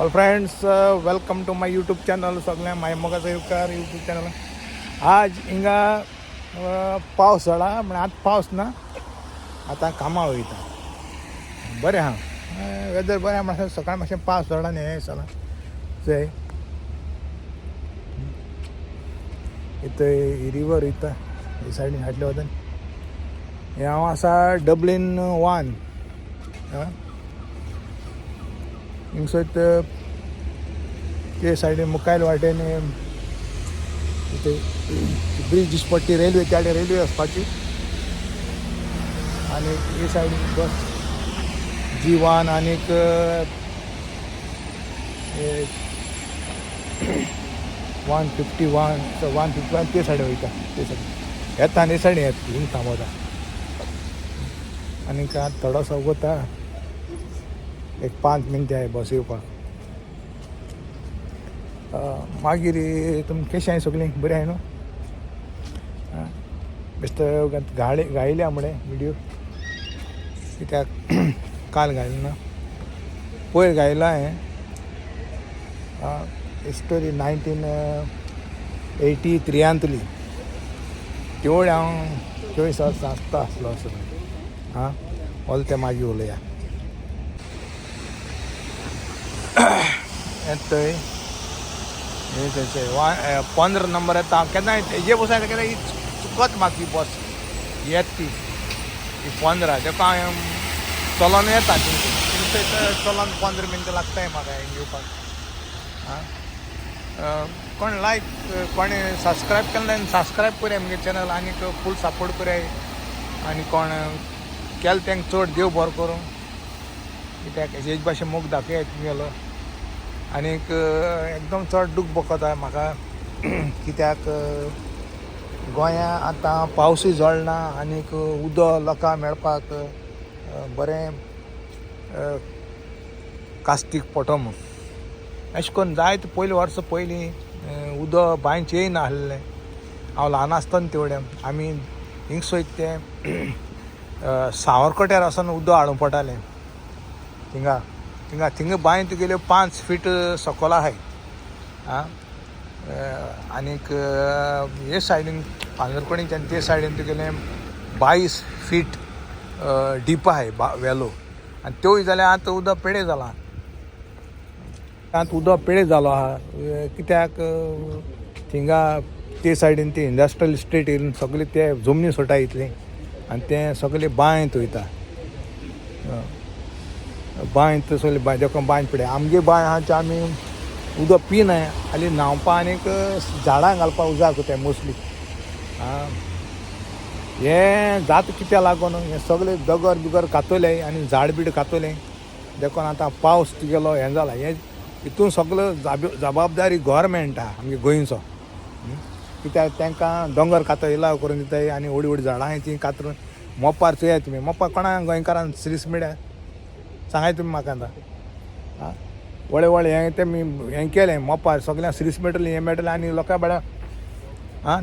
All friends welcome to my YouTube channel. सगळ्या माय मोगा येवकार यूट्यूब चॅनल. आज हिंगा पावस जाला म्हणजे आज पावस ना, आता कामां वयता. बरें हा वेदर बरें मातशें सकाळ मातशें पावस जाला न्ही हे चला थंय इथं रिवर वयता हे सायडीन हाटले वता. हे हांव आसा डब्लीन 1 हिंगसर ते सायडीन मुखायल वाटेन इथे ब्रिज दिश्टी पडटी रेल्वे त्या रेल्वे वचपाची आनी हे सायडीन बस G1 आनीक 151 ते सायडीन वयता. ते सायडीन येता आनी हे सायडीन येता हिंग थांबवता आनीक आतां थोडोसो वता. एक 5 मिनटां आहे बस येवपाक. मागीर तुमी कशें आहाय सगळीं बरीं आहाय न्हू? बेश्टो गायल्या म्हणे व्हिडियो कित्याक काल घायलो ना, पयर गायला हांवें स्टोरी 1983 तेवढे हांव 24 वर्स आसता आसलो असो. ओल ते मागीर उलया थंय 15 नंबर येता. केन्ना हेजे बस केन्ना ही चुकत म्हाका ही बस येत ती 15 तेका हांवें चलोन येता. चलोन 15 मिनटां लागताय म्हाका हें येवपाक. कोण लायक कोणी सबस्क्रायब केलें सबस्क्रायब कराय म्हगे चॅनल आनीक फूल सपोर्ट कराय. आनी कोण केलें तेंका चड देव बरो करूं. कित्याक हेजे भाशेन मोग दाखयात तुमगेलो. आनीक एकदम चड दूख भोगता म्हाका कित्याक गोंया आतां पावसूय जळना आनीक उदक लोकांक मेळपाक बरें कास्तीक पडटा म्हूण अशें करून जायते पयलीं वर्सां पयलीं उदक बांयचें येयना आसलें. हांव ल्हान आसतना तेवडें आमी हिंगसोय तें सावरकट्यार वचोन उदक हाडूंक पडटालें. थिंगा बांय तुगेल्यो 5 फीट सकयल आहाय. आनीक हे सायडीन पांगरपणीच्यान ते सायडीन तुगेलें 22 फीट डीप आहाय वेलो. आनी त्योय जाल्यार आतां उदक पेडे जाला. आतां उदक पेडे जालो आहा कित्याक थिंगा ते सायडीन ते इंडस्ट्रियल इस्टेट येवन सगळे ते जमनी सोटाय इतलें आनी तें सगळें बांयत वयता. बांयत सगळें बांय देखून बांय पेडे आमगे बांय आहा ते आमी उदक पिनाय खाली न्हांवपा आनीक झाडां घालपाक उजार कोताय मोस्टली. हें जाता कित्या लागून हें सगळें दोगर बिगर कातोले आनी झाड बीड कातोलें देखून आतां पावस तुगेलो हें जाला. हें हितून सगळो जबाबदारी गोवोरमेंट आहा आमगे गोंयचो. कित्याक तांकां दोंगर कातो इलाव करून दिताय आनी व्हडीं झाडां ती कातरून मोपार चोयात तुमी. मोपार कोणाक गोंयकारांक सिरीस मिड्या सांगाय तुमी म्हाका आतां. व्हडलें हें तेमी हें केलें मोपार सगळ्यांक सिरीस मेळटलें हें मेळटलें आनी लोकां बाळा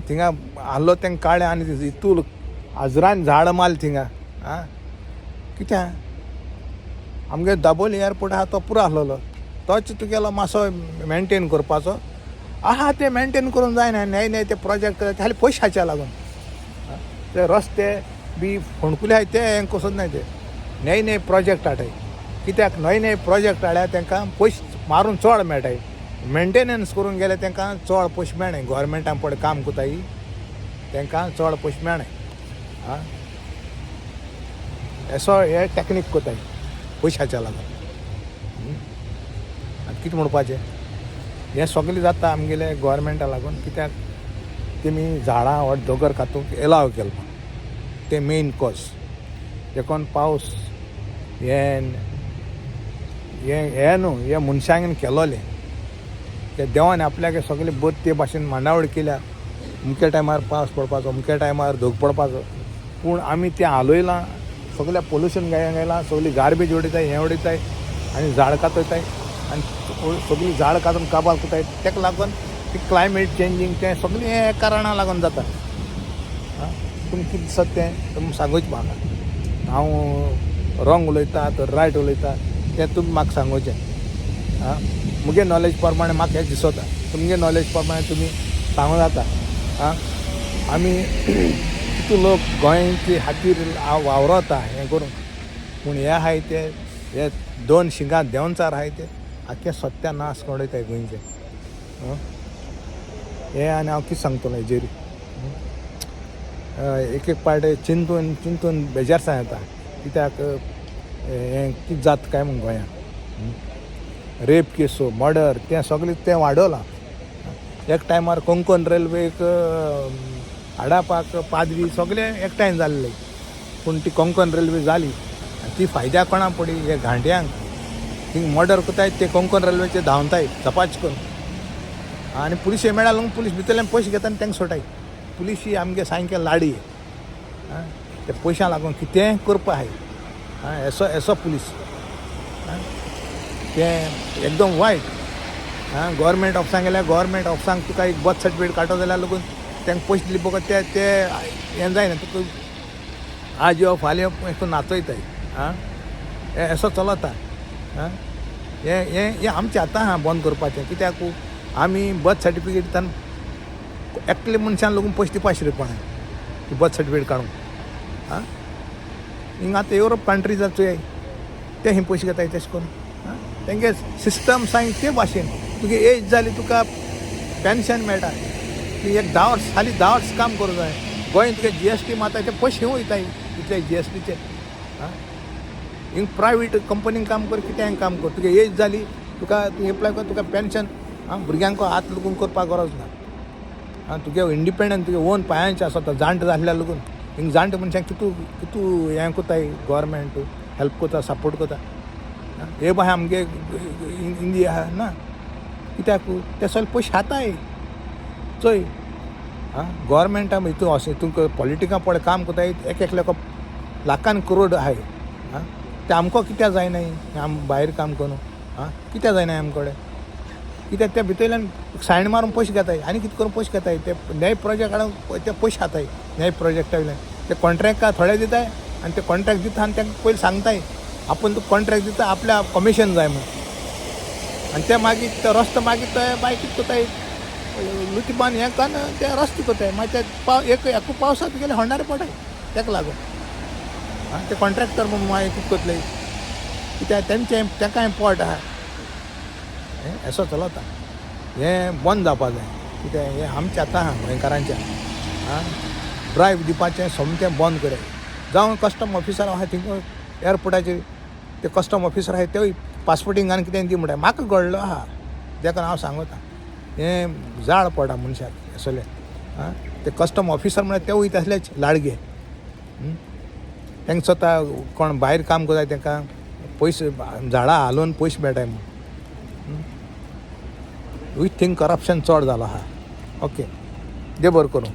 थिंगा आहलो तेंकां काडलें आनी हितू आजरान झाड मारलें थिंगा. कित्याक आमगे दाबोली एअरपोर्ट आहा तो पुरो आसलेलो. तोच तुगेलो मातसो मेनटेन करपाचो आहा. ते मेनटेन करून जायना. नये ते प्रोजेक्ट खाली पयशाच्या लागून ते रस्ते बी फोंडकुले आहाय ते हें कसोच नाय. ते नये प्रोजेक्ट हाडटाय. कित्याक नये प्रोजेक्ट हाडल्यार तांकां पयशे मारून चड मेळटाय. मेंटेनन्स करून गेले तांकां चड पयशे मेळनाय. गोवोरमेंटान पळय काम कोताय तांकां चड पयशे मेळनाय. असो हे टॅक्नीक कोताय पयशाच्या लागून. आतां कितें म्हणपाचें हें सगळें जाता आमगेले गोवोरमेंटा लागून. कित्याक तेमी झाडां वा दोगर कातूंक एलाव केलो ते मेन कॉज. देखून पावस हें न्हू हें मनशांनी केलोलें. ते देवान आपल्याक सगळें बद ते भाशेन मांडावळ केल्या. अमके टायमार पावस पडपाचो अमके टायमार धोक पडपाचो. पूण आमी तें हालोयलां. सगळें पोल्युशन घायलां. सगळीं गार्बेज उडयताय हें उडयताय आनी झाड कातयताय आनी सगळीं झाड कातून काबार कोताय. तेका लागून ती क्लायमेट चेंजींग तें सगळें हें कारणां लागून जाता. तुमी कितें दिसता तें तुमी सांगूच म्हाका. हांव रॉंग उलयता तर रायट उलयता तें तुमी म्हाका सांगोचें. मुगे नॉलेज प्रमाणे म्हाका हें दिसता तुमगे नॉलेज प्रमाणे तुमी सांगूं जाता आं आमी कितू लोक गोंयचे खातीर वावरता हें करून पूण हे आहाय ते हे 2 शिंगा देंवचार आहाय ते आख्खे सत्यानाश उडयताय गोंयचे हे आनी हांव कितें सांगतलो हेजेर एक पावटी चिंतून बेजारसां येता कित्याक हें कितें जाता काय म्हूण गोंयांत रेप केसो मर्डर तें सगळें तें वाडोलां एक टायमार कोंकण रेल्वेक हाडपाक पाद्री सगळें एकठांय जाल्लें पूण ती कोंकण रेल्वे जाली ती फायद्या कोणा पडी हे घांट्यांक थिंग मर्डर कोताय ते कोंकण रेल्वेचे धांवताय झपाच करून आनी पुलीशे मेळ्ळा पुलीस भितरल्यान पयशे घेता आनी तांकां सोटाय पुलीस ही आमगे सायकेल लाडी ते पयशां लागून कितेंय करपा आहाय एसो पुलीस तें एकदम वायट गव्हर्मेंट ऑफिसांक गेल्यार गव्हर्मेंट ऑफिसांक तुका एक बर्थ सर्टिफिकेट काडटो जाल्यार लागून तांकां पयशे दिले बगत ते हें जायना तुका आज यो फाल्यां करून नाचयताय हें असो चलता हें आमचें आतां बंद करपाचें कित्याक आमी बर्थ सर्टिफिकेट दितान एकले मनशान लागून पयशे दिवपाचे कोणाक बर्थ सर्टिफिकेट काडूंक हिंगा आतां युरोप कंट्रीज चोय ते ही पयशे घेताय तशें करून तेंगे सिस्टम सांग ते भाशेन तुगे एज जाली तुका पेन्शन मेळटा ती एक 10 वर्स खाली 10 वर्स काम करूं जाय गोंय तुगे GST मारताय ते पयशे हिंग वयताय इतले GSTचे हिंग प्रायवेट कंपनीन काम कर कितेंय काम कर तुगे एज जाली तुका तूं एप्लाय कर तुका पेन्शन भुरग्यांक हात लागून करपाक गरज ना तुगे इंडिपेंडंट तुगे ओन पांयांचे आसा जाण्ट जाल्ल्या लागून हिंग जाण्ट मनशांक कितू हें कोताय गव्हर्मेंट हेल्प कोता सपोर्ट कोता हे भाय आमगे इंडिया आहा ना कित्याक ते सगळे पयशे खाताय चोय गव्हर्मेंटा हितू अशें तुमकां पॉलिटिका पळय काम कोताय एक लोक लाखान करोड आहाय ते आमकां कित्याक जायनाय आम भायर काम करून कित्याक जायनाय आमचे कडेन कित्याक त्या भितरल्यान सायन मारून पयशे घेताय आनी कितें करून पयशे घेताय ते न्याय प्रोजेक्ट हाडून ते पयशे खाताय न्याय प्रोजेक्टा वयल्यान ते कॉन्ट्रॅक्टाक थोडे दिताय आनी ते कॉन्ट्रॅक्ट दिता आनी तांकां पयलीं सांगताय आपूण तुका कॉन्ट्रॅक्ट दिता आपल्या कमिशन जाय म्हणून आनी ते मागीर ते रस्तो मागीर ते बाय कितें कोताय लुटीबान हें कान ते रस्तो कोताय मागीर ते एकू पावसांत गेले होणारे पडाय ताका लागून ते कॉन्ट्रॅक्टर मागीर कितें कोतले कित्याक तांकांय पोट आहा हें असो चलता हें बंद जावपा जाय कित्याक हें आमचें आतां आहा गोंयकारांचें ड्रायव्ह दिवपाचें सोमतें बंद करे जावं कस्टम ऑफिसर आहा थिंग एअरपोर्टाचेर ते कस्टम ऑफिसर आहाय तेवूय पासपोर्टिंगान कितें दी म्हणटा म्हाका घडलो आहा देखून हांव सांगता हें जाळ पडा मनशाक असलें ते कस्टम ऑफिसर म्हळ्यार तेवूय तसलेच लाडगे तांकां स्वता कोण भायर काम करताय तांकां पयशे झाडां हालोवन पयशे मेळटाय म्हूण वी थिंक करप्शन चड जालो आहा ओके दे बरें करूं